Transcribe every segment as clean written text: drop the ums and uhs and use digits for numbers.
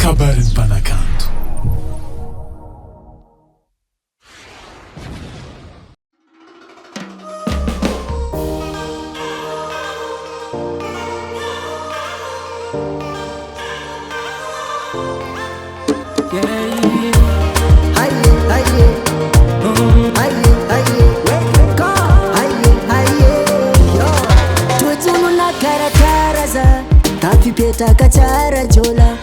kabarin'ny mpanakanto. Tapipetaka tsara jola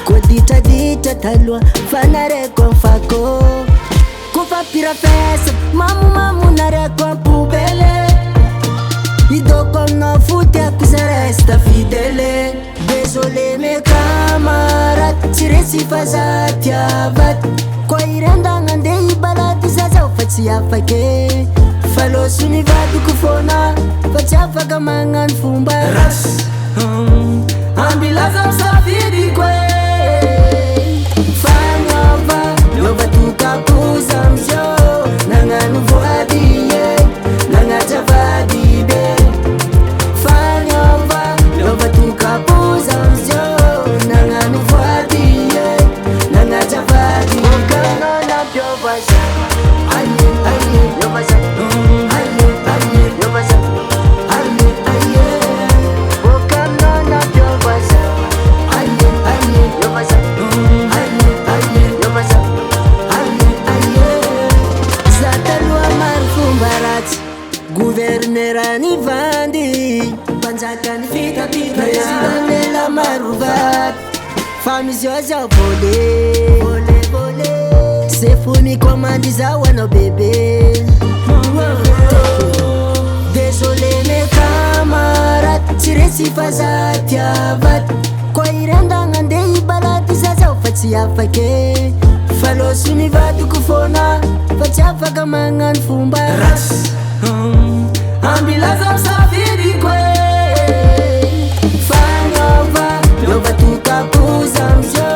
ko ditraditra taloha fanareko amin'ny fako kofa pirafesa mamomamo nareko ampobele idoko aminao fotiako za resta fidele. Désolé mes camarades tsy resy fa za tiavaty ko irendagna andeha hibalady zaza fa tsy afake fa loso ny vadiko fona fa tsy afaka magnano fomba rasy. Ambilaza msafirikwe fanyova lova tukakuza msho nanganu voadiye nangachafadibe fanyova lova tukakuza msho nanganu voadiye nangachafadibe kanona pyovaza aye aye yovaza aye aye yovaza aye aye bokanona pyovaza aye aye yovaza aye aye yovaza aye aye zatalua marfumbarati guvernerani vandi panjakani fitapita presidentela maruvat famizioza vole vole vole sefuni komandi za wana bebe. Désolé mes camarades tsy resy fa za tiavaty ko irendagna andeha hibalady zaza fa tsy afake fa loso ny vadiko fona fa tsy afaka magnano fomba rasy. Ambilaza msafirikwe fanyova lova tukakuza msho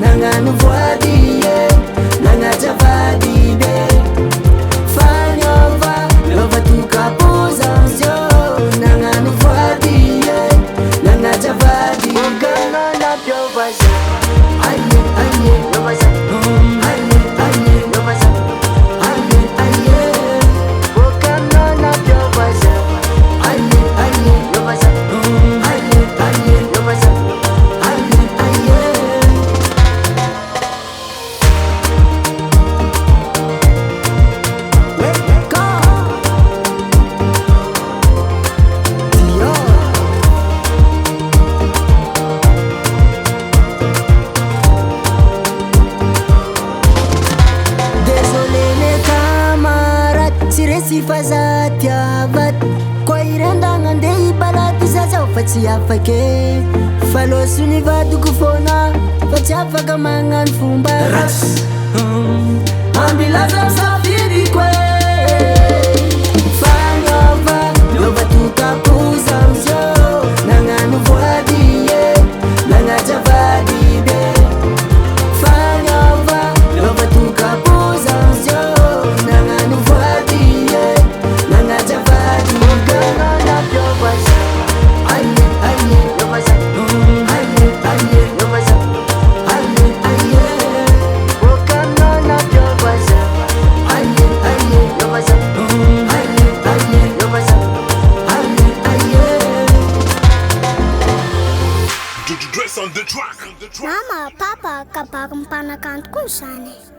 nangano voadiye nangachafadibe fanyova lova tukakuza msho nangano voadiye nangachafadibe kanona pyovaza aye aye yovaza aye aye yovaza aye aye bokanona pyovaza aye aye yovaza aye aye yovaza aye aye. Désolé mes camarades tsy resy fa za tiavaty ko irendagna andeha hibalady zaza fa tsy afake fa loso ny vadiko fona fa tsy afaka magnano fomba rasy. Ambilaza msafirikwe fanyova lova tukakuza msho nangano voadiye nangachafadibe fanyova lova tukakuza msho nangano voadiye nangachafadibe kanona pyovaza aye aye yovaza aye aye yovaza aye aye bokanona pyovaza aye aye yovaza aye aye yovaza aye aye. Did you dress on the track? Mama, papa, kapag mpanakanto ko sana.